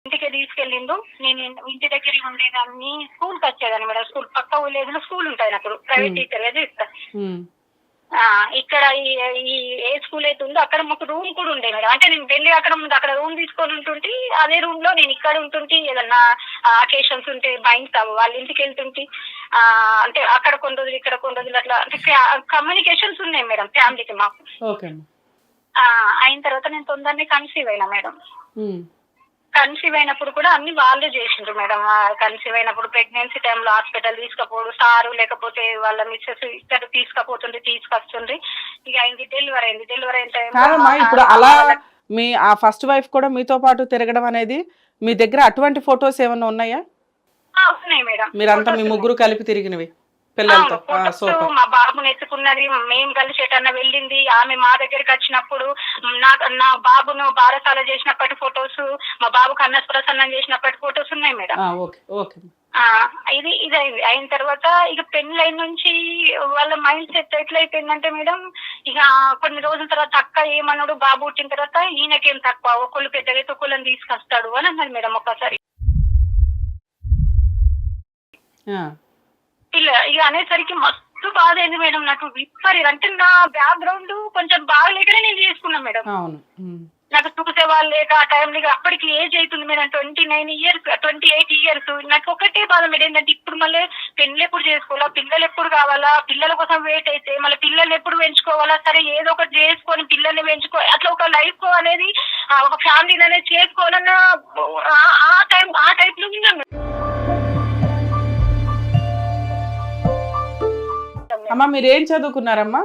ఇంటికి తీసుకెళ్ళిండు. నేను ఇంటి దగ్గర ఉండేదాన్ని. స్కూల్కి వచ్చేదాన్ని మేడం. స్కూల్ పక్క విలేజ్ లో స్కూల్ ఉంటుంది. నాకు ప్రైవేట్ టీచర్ గా చేస్తా. ఇక్కడ ఈ ఏ స్కూల్ అయితే ఉందో అక్కడ మాకు రూమ్ కూడా ఉండే మేడం. అంటే నేను వెళ్ళి అక్కడ రూమ్ తీసుకొని ఉంటుంటే అదే రూమ్ లో నేను ఇక్కడ ఉంటుంటే ఏదన్నా అకేషన్స్ ఉంటే బైండ్స్ వాళ్ళ ఇంటికి వెళ్తుంటే అంటే అక్కడ కొన్ని రోజులు ఇక్కడ కొన్ని రోజులు అట్లా అంటే కమ్యూనికేషన్స్ ఉన్నాయి మేడం ఫ్యామిలీకి మాకు. అయిన తర్వాత నేను తొందరనే కన్సీవ్ అయినా మేడం. కన్సీవ్ అయినప్పుడు కూడా అన్ని వాళ్ళే చేసిండ్రు మేడం. కన్సీవ్ అయినప్పుడు ప్రెగ్నెన్సీ టైంలో హాస్పిటల్ తీసుకపోడు సారు, లేకపోతే వాళ్ళ మిస్సెస్ ఇక్కడ తీసుకొస్తుంది. ఇక అయింది, డెలివరీ అయింది. డెలివరీ అయిన ఇప్పుడు అలా మీ ఆ ఫస్ట్ వైఫ్ కూడా మీతో పాటు తిరగడం అనేది మీ దగ్గర అటువంటి ఫొటోస్ ఏమన్నా ఉన్నాయా? ఉన్నాయి మేడం. మీరంతా మీ ముగ్గురు కలిపి తిరిగినవి పిల్లలతో? మా బాబుని ఎత్తుకున్నది, మేము కలిసి ఎటన్నా వెళ్ళింది, ఆమె మా దగ్గరికి వచ్చినప్పుడు నా బాబును బారసాల చేసినప్పటి ఫొటోస్, మా బాబుకు అన్నప్రసన్నం చేసినప్పటి ఫొటోస్ ఉన్నాయి మేడం. ఇది అయిన తర్వాత ఇక పెళ్ళైన నుంచి వాళ్ళ మైండ్ సెట్ ఎట్లయిపోయిందంటే మేడం, ఇక కొన్ని రోజుల తర్వాత అక్క ఏమన్నాడు, బాబు పుట్టిన తర్వాత ఈయనకేం తక్కువ, ఒకళ్ళు పెద్దగైతే ఒకళ్ళని తీసుకొస్తాడు అని అన్నది మేడం. ఒక్కసారి ఇక అనేసరికి మస్తు బాధ అయింది మేడం నాకు. అంటే నా బ్యాక్గ్రౌండ్ కొంచెం బాగలేకనే నేను చేసుకున్నాను మేడం. నాకు చూసే వాళ్ళు లేక ఆ టైంలో అప్పటికి ఏజ్ అవుతుంది మేడం, 29 years 28 years. నాకు ఒకటే బాధ మేడం ఏంటంటే ఇప్పుడు మళ్ళీ పెళ్లి ఎప్పుడు చేసుకోవాలా, పిల్లలు ఎప్పుడు కావాలా, పిల్లల కోసం వెయిట్ అయితే మళ్ళీ పిల్లల్ని ఎప్పుడు పెంచుకోవాలా, సరే ఏదో ఒకటి చేసుకొని పిల్లల్ని పెంచుకో, అట్లా ఒక లైఫ్ అనేది ఒక ఫ్యామిలీ అనేది చేసుకోవాలన్న ఆ టైప్ లో ఉన్నాను. అమ్మా మీరు ఏం చదువుకున్నారమ్మా?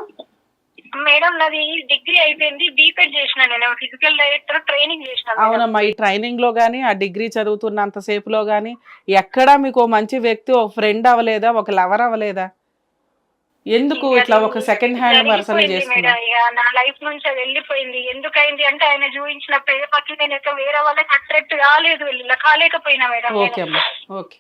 మేడం నాది డిగ్రీ అయిపోయింది, బీటెక్ చేసిన. నేను ఫిజికల్ డైరెక్టర్ ట్రైనింగ్ చేసిన. అవునమ్మా, ఈ ట్రైనింగ్ లో గానీ ఆ డిగ్రీ చదువుతున్నంత సేపులో గానీ ఎక్కడా మీకు మంచి వ్యక్తి, ఒక ఫ్రెండ్ అవ్వలేదా, ఒక లవర్ అవ్వలేదా? ఎందుకు ఇట్లా ఒక సెకండ్ హ్యాండ్ పర్సన్ చేసుకున్నారు? నా లైఫ్ నుంచి అది వెళ్ళిపోయింది. ఎందుకైంది అంటే ఆయన చూపించిన ప్రేమకి నేను వేరే వాళ్ళకి అట్రాక్ట్ కాలేదు, కాలేకపోయినా మేడం. ఓకే అమ్మా, ఓకే.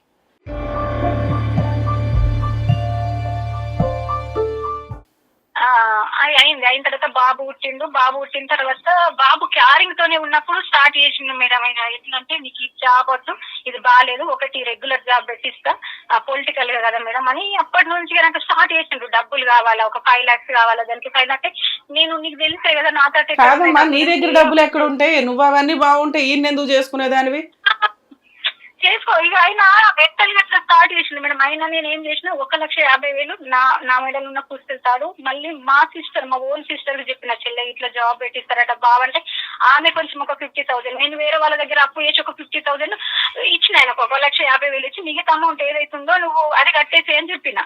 అయిన తర్వాత బాబు పుట్టిండు. బాబు పుట్టిన తర్వాత బాబు క్యారింగ్ తోనే ఉన్నప్పుడు స్టార్ట్ చేసిండు మేడం. ఆయన ఎట్లంటే నీకు ఈ జాబ్ వద్దు, ఇది బాగాలేదు, ఒకటి రెగ్యులర్ జాబ్ పెట్టిస్తా, పొలిటికల్ గా కదా మేడం అని అప్పటి నుంచి నాకు స్టార్ట్ చేసిండు. డబ్బులు కావాలా, ఒక 5 lakhs కావాలా, దానికి 5 lakhs. నేను నీకు తెలిసే కదా నాతో నీ దగ్గర డబ్బులు ఎక్కడ ఉంటాయి, నువ్వు అవన్నీ బాగుంటాయి ఈయన ఎందుకు చేసుకునేదానివి చేసుకో. ఇక ఆయన మెంటల్ గా స్టార్ట్ చేసింది మేడం. అయినా నేను ఏం చేసిన 1,50,000 నా మెడల్ ఉన్న పుస్తకాలు మళ్ళీ మా ఓన్ సిస్టర్ చెప్పిన, చెల్లె ఇట్లా జాబ్ పెట్టిస్తారట బావంటే ఆమె కొంచెం ఒక 50,000, నేను వేరే వాళ్ళ దగ్గర అప్పు చేసి ఒక 50,000 ఇచ్చిన. ఆయన 1,50,000 ఇచ్చి మిగతా అమౌంట్ ఏదైతుందో నువ్వు అది కట్టేసి అని చెప్పిన.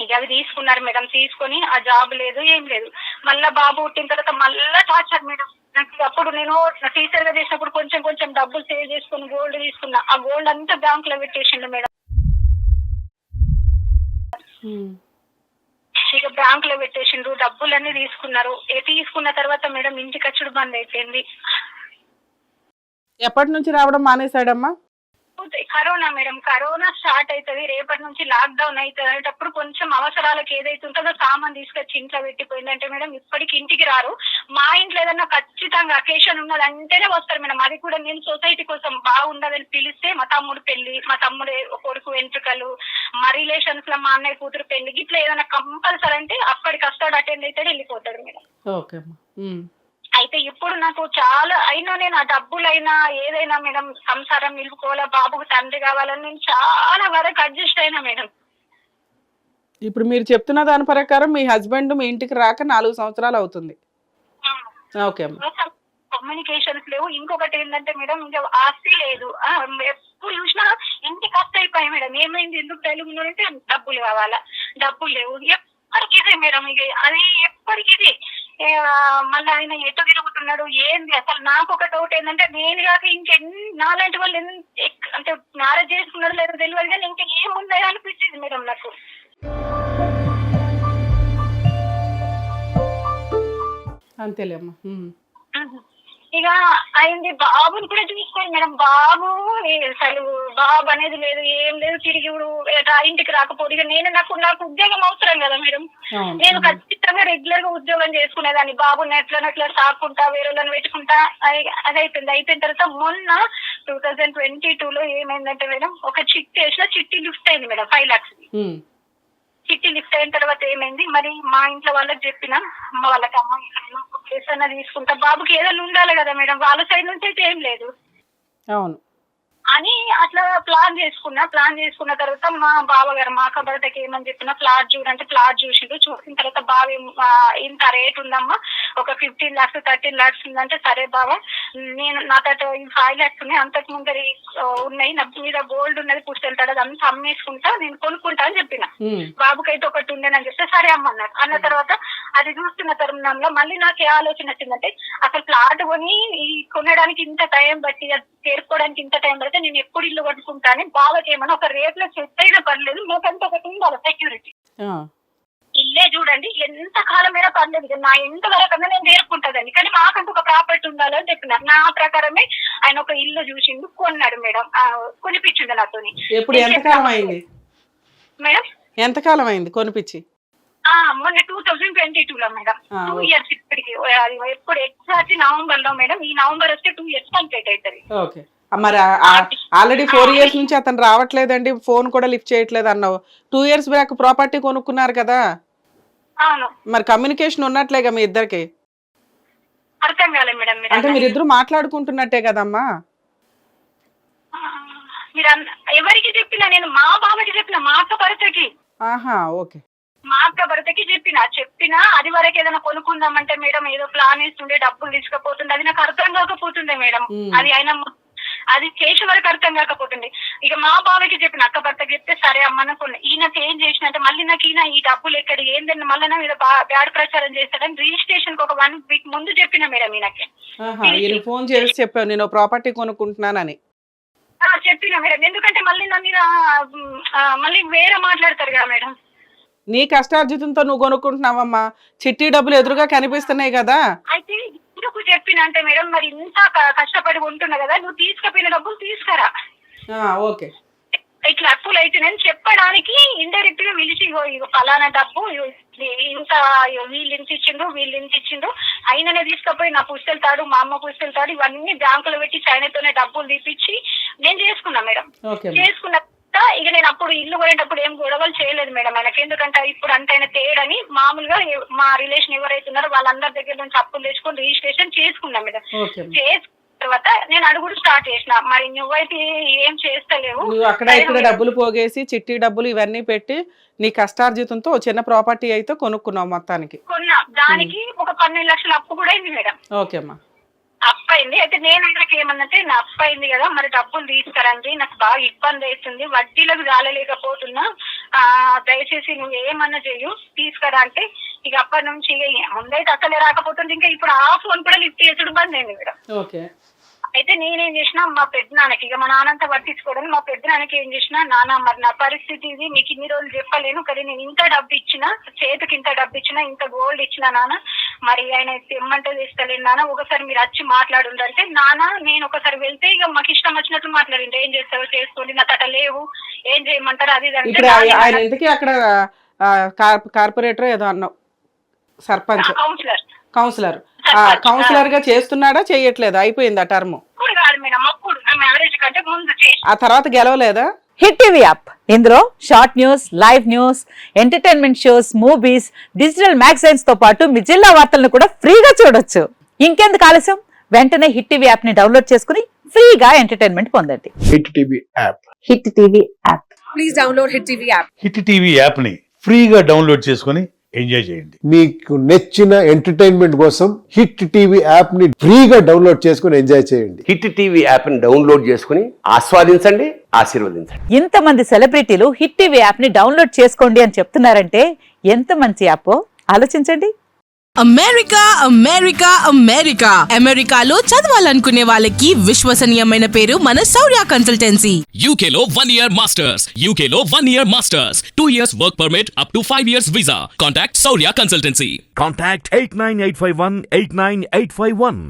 ఇక అవి తీసుకున్నారు మేడం. తీసుకొని ఆ జాబ్ లేదు, ఏం లేదు. మళ్ళా బాబు పుట్టిన తర్వాత మళ్ళా టార్చర్ మేడం. నాకు అప్పుడు నేను టీచర్ గా చేసినప్పుడు కొంచెం కొంచెం డబ్బులు సేవ్ చేసుకుని గోల్డ్ తీసుకున్నా. ఆ గోల్డ్ అంతా బ్యాంక్ లో పెట్టేసిండు మేడం. ఇక బ్యాంక్ లో పెట్టేసిండ్రు, డబ్బులన్నీ తీసుకున్నారు. తీసుకున్న తర్వాత మేడం ఇంటికి వచ్చుడు బంద్ అయిపోయింది. ఎప్పటి నుంచి రావడం మానేశాడమ్మా? Corona madam. కరోనా స్టార్ట్ అవుతుంది, రేపటి నుంచి లాక్డౌన్ అవుతుంది అనేటప్పుడు కొంచెం అవసరాలకు ఏదైతే ఉంటుందో సామాన్ తీసుకొచ్చి ఇంట్లో పెట్టిపోయిందంటే మేడం ఇప్పటికి ఇంటికి రారు. మా ఇంట్లో ఏదన్నా ఖచ్చితంగా అకేషన్ ఉన్నదంటేనే వస్తారు మేడం. అది కూడా నేను సొసైటీ కోసం బాగుండదని పిలిస్తే మా తమ్ముడు పెళ్లి, మా తమ్ముడు కొడుకు వెంట్రుకలు, మా రిలేషన్స్ లో మా అన్నయ్య కూతురు పెళ్లి, ఇట్లా ఏదైనా కంపల్సరీ అంటే అప్పటికి వస్తాడు, అటెండ్ అవుతాడు, వెళ్ళిపోతాడు మేడం. ఓకే. అయితే ఇప్పుడు నాకు చాలా అయినా నేను ఆ డబ్బులైనా ఏదైనా మేడం సంసారం నిలుపుకోవాలా, బాబుకు తండ్రి కావాలని నేను చాలా వరకు అడ్జస్ట్ అయినా మేడం. ఇప్పుడు మీరు చెప్తున్న దాని ప్రకారం మీ హస్బెండ్ మీ ఇంటికి రాక 4 సంవత్సరాలు అవుతుంది. ఓకే. కమ్యూనికేషన్స్ లేవు. ఇంకొకటి ఏంటంటే మేడం ఇంకా ఆస్తి లేదు. ఎప్పుడు చూసినా ఇంటికి కష్ట అయిపోయాయి మేడం. ఏమైంది, ఎందుకు తెలుగు అంటే డబ్బులు కావాలా, డబ్బులు లేవు. ఎప్పటికిదే మేడం. ఇక అది ఎప్పటికిది. మళ్ళీ ఆయన ఎటు తిరుగుతున్నాడు ఏంది అసలు. నాకు ఒక డౌట్ ఏంటంటే నేను కాక ఇంకెన్ని నాలాంటి వాళ్ళు అంటే మ్యారేజ్ చేసుకున్నాడు లేదో తెలియదు కానీ ఇంకా ఏమున్నాయో అనిపించింది మేడం నాకు. అంతేలేమ్మా. ఇక అయింది. బాబుని కూడా చూసుకోండి మేడం. బాబు అసలు బాబు అనేది లేదు, ఏం లేదు. తిరిగి ఇంటికి రాకపోతే ఇక నాకు ఉద్యోగం అవసరం కదా మేడం. నేను ఖచ్చితంగా రెగ్యులర్ గా ఉద్యోగం చేసుకునేదాన్ని. బాబుని ఎట్లా సాకుంటా వేరే వాళ్ళని పెట్టుకుంటా అది అయిపోయింది. అయిపోయిన తర్వాత మొన్న 2022లో ఏమైందంటే మేడం, ఒక చిట్టి వేసిన చిట్టి లిఫ్ట్ అయింది మేడం 5 lakhs. చిట్టి లిఫ్ట్ అయిన తర్వాత ఏమైంది, మరి మా ఇంట్లో వాళ్ళకి చెప్పిన వాళ్ళకి అమ్మ ప్లేస్ అన్న తీసుకుంటా, బాబుకి ఏదైనా ఉండాలి కదా మేడం. వాళ్ళ సైడ్ నుంచి అయితే ఏం లేదు అని అట్లా ప్లాన్ చేసుకున్న తర్వాత మా బావగారు మా అక్కబర్తకి ఏమని చెప్పిన, ప్లాట్ చూడంటే ప్లాట్ చూసిండు. చూసిన తర్వాత బావ ఇంత రేట్ ఉందమ్మా, ఒక 15 lakhs 13 lakhs ఉందంటే, సరే బావ నేను నా తట 5 lakhs ఉన్నాయి, అంతకు ముందరి ఉన్నాయి, నా మీద గోల్డ్ ఉన్నది పుస్తెళ్తాడు, అది అంతా అమ్మేసుకుంటా, నేను కొనుక్కుంటా అని చెప్పిన. బాబుకైతే ఒకటి ఉండేనని చెప్తే సరే అమ్మన్నారు. అన్న తర్వాత అది చూస్తున్న తరుణంలో మళ్ళీ నాకు ఏ ఆలోచన వచ్చిందంటే, అసలు ప్లాట్ కొని కొనడానికి ఇంత టైం బట్టి, చేరుకోవడానికి ఇంత టైం పడితే నేను ఎప్పుడు ఇల్లు కట్టుకుంటాను, బావకి ఏమన్నా ఒక రేట్లో సెట్ అయినా పర్లేదు, మాకంతా ఒకటి ఉండాలి సెక్యూరిటీ. ఇల్లే చూడండి ఎంత కాలమైనా పర్లేదు, నా ఇంత వరకన్నా నేను చేరుకుంటాదని, కానీ మాకంటూ ఒక ప్రాపర్టీ ఉండాలని చెప్పిన. నా ప్రకారమే ఆయన ఒక ఇల్లు చూసిండు, కొన్నాడు మేడం, కొనిపించిండు నాతోని. మేడం ఎంతకాలం అయింది కొనిపించి? మొన్న 2022లో మేడం, 2 years ఇప్పటికి. ఎప్పుడు ఎగ్జాక్ట్ నవంబర్ లో మేడం, ఈ నవంబర్ వస్తే 2 years కంప్లీట్ అవుతుంది. ఓకే, మరి ఆల్రెడీ 4 years నుంచి అతను రావట్లేదండి, ఫోన్ కూడా లిఫ్ట్ చేయట్లేదు అన్నావు. 2 years బ్యాక్ ప్రాపర్టీ కొనుక్కున్నారు కదా, అవును, మరి కమ్యూనికేషన్ ఉన్నట్లేగా మీ ఇద్దరికి? అర్థం కాలేదు మేడం. అంటే మీరిద్దరు మాట్లాడుకుంటున్నట్టే కదమ్మా? మీరు ఎవరికి చెప్పినా, నేను మా బావకి చెప్పిన, మా అక్క భర్తకి. ఓకే, మా అక్క భర్తకి చెప్పినా అది వరకు ఏదైనా కొనుక్కుందామంటే మేడం ఏదో ప్లాన్ వేస్తుండే, డబ్బులు తీసుకుపోతుండే, అది నాకు అర్థం కాకపోతుండే మేడం. అది ఆయన అది చేసే వరకు అర్థం కాకపోతుండే. ఇక మా బావకి చెప్పిన, అక్క భర్తకి చెప్తే సరే అమ్మనుకున్నా. ఈయనకి ఏం చేసినంటే, మళ్ళీ నాకు ఈయన ఈ డబ్బులు ఎక్కడ ఏంటంటే మళ్ళీ నా మీద బ్యాడ్ ప్రచారం చేస్తాడని రిజిస్ట్రేషన్ కి ఒక 1 week ముందు చెప్పిన మేడం ఈయనకి. ఫోన్ చేసి చెప్పావు నేను ప్రాపర్టీ కొనుక్కుంటున్నానని? చెప్పిన మేడం, ఎందుకంటే మళ్ళీ నా మీద మళ్ళీ వేరే మాట్లాడతారు కదా మేడం. నీ కష్టార్జితంతో నువ్వు కొనుక్కుంటున్నావమ్మా, చిట్టి డబ్బులు ఎదురుగా కనిపిస్తున్నాయి కదా. అయితే ఎందుకు చెప్పిన అంటే మేడం, మరి ఇంత కష్టపడి ఉంటున్నా కదా, నువ్వు తీసుకుపోయిన డబ్బులు తీసుకురా, ఓకే ఇట్లా అప్పులు అయితే నేను చెప్పడానికి ఇండైరెక్ట్ గా పిలిచి, ఇగో ఫలానా డబ్బు ఇంత వీళ్ళు ఇంత ఇచ్చిండు అయిననే తీసుకుపోయి నా పుస్తెళ్తాడు, మా అమ్మ పుస్తెళ్తాడు, ఇవన్నీ బ్యాంకులో పెట్టి చైనాతోనే డబ్బులు తీపిచ్చి నేను చేసుకున్నా మేడం. చేసుకున్న ఇక నేను అప్పుడు ఇల్లు కొనేటప్పుడు ఏం గొడవలు చేయలేదు మేడం ఆయనకి, ఎందుకంటే ఇప్పుడు అంటే ఆయన తేడని మామూలుగా మా రిలేషన్ ఎవరైతే ఉన్నారో వాళ్ళందరి దగ్గర నుంచి అప్పులు తెచ్చుకొని రిజిస్ట్రేషన్ చేసుకున్నా మేడం. చేసుకున్న తర్వాత నేను అడుగుడు స్టార్ట్ చేసిన, మరి నువ్వైతే ఏం చేస్తలేవు, అక్కడ ఇక్కడ డబ్బులు పోగేసి చిట్టి డబ్బులు ఇవన్నీ పెట్టి నీ కష్టార్జితంతో చిన్న ప్రాపర్టీ అయితే కొనుక్కున్నావు మొత్తానికి? కొన్నా, దానికి ఒక 12 లక్షల అప్పు కూడా అయింది మేడం. ఓకే అమ్మా, అప్పయింది. అయితే నేను ఆయనకి ఏమన్నంటే, నా అప్పయింది కదా మరి డబ్బులు తీసుకురండి, నాకు బాగా ఇబ్బంది అవుతుంది, వడ్డీలకు రాలేకపోతున్నా, దయచేసి నువ్వు ఏమన్నా చెయ్యు తీసుకురా అంటే, ఇక అప్పటి నుంచి ముందైతే అసలే రాకపోతుంది, ఇంకా ఇప్పుడు ఆ ఫోన్ కూడా లిఫ్ట్ చేసుడు బంద్ అయింది మేడం. అయితే నేనేం చేసినా, మా పెద్దనాన్నకి ఇక మా నాన్నంతా పట్టించుకోవడానికి, మా పెద్దనాన్నకి ఏం చేసినా, నాన్న మరి నా పరిస్థితి ఇది, మీకు ఇన్ని రోజులు చెప్పలేను, కానీ నేను ఇంత డబ్బు ఇచ్చినా, చేతికి ఇంత డబ్బు ఇచ్చినా, ఇంత గోల్డ్ ఇచ్చినా నాన్న, మరి ఆయన తెమ్మంటే తీసుకోలేను నాన్న, ఒకసారి మీరు వచ్చి మాట్లాడుండంటే, నాన్న నేను ఒకసారి వెళ్తే ఇక మాకు ఇష్టం వచ్చినట్టు మాట్లాడింది, ఏం చేస్తావో చేసుకోండి, నా తట లేవు, ఏం చేయమంటారు అది ఇది. అక్కడ కార్పొరేటర్ ఏదో అన్నావు, సర్పంచ్, కౌన్సిలర్ కౌన్సిలర్ గా చేస్తున్నాడా చేయట్లేదా? అయిపోయింది ఆ టర్మ్? ఆ తర్వాత గెలవలేదా? హిట్ టీవీ యాప్, ఇందులో short news, live news, entertainment shows, movies, digital magazines తో పాటు మీ జిల్లా వార్తలను కూడా ఫ్రీగా చూడొచ్చు. ఇంకెందుకు ఆలస్యం, వెంటనే హిట్ టీవీ యాప్ ని డౌన్లోడ్ చేసుకుని ఫ్రీగా ఎంటర్టైన్మెంట్ పొందండి. Hit TV app, hit TV app, please download hit TV app. Hit TV app ని ఫ్రీగా డౌన్లోడ్ చేసుకుని ఎంజాయ్ చేయండి. మీకు నచ్చిన ఎంటర్టైన్మెంట్ కోసం హిట్ టీవీ యాప్ ని ఫ్రీగా డౌన్లోడ్ చేసుకుని ఎంజాయ్ చేయండి. హిట్ టీవీ యాప్ ని డౌన్లోడ్ చేసుకుని ఆస్వాదించండి, ఆశీర్వదించండి. ఇంతమంది సెలబ్రిటీలు హిట్ టీవీ యాప్ ని డౌన్లోడ్ చేసుకోండి అని చెప్తున్నారంటే ఎంత మంచి యాప్ ఆలోచించండి. అమెరికా అమెరికా అమెరికా అమెరికాలో చదవాలనుకునే వాళ్ళకి విశ్వసనీయమైన పేరు మన శౌర్య కన్సల్టెన్సీ. UK లో 1 year masters, UK లో 1 year masters, 2 years work permit up to 5 years visa. Contact Saurya Consultancy. Contact 89851 89851.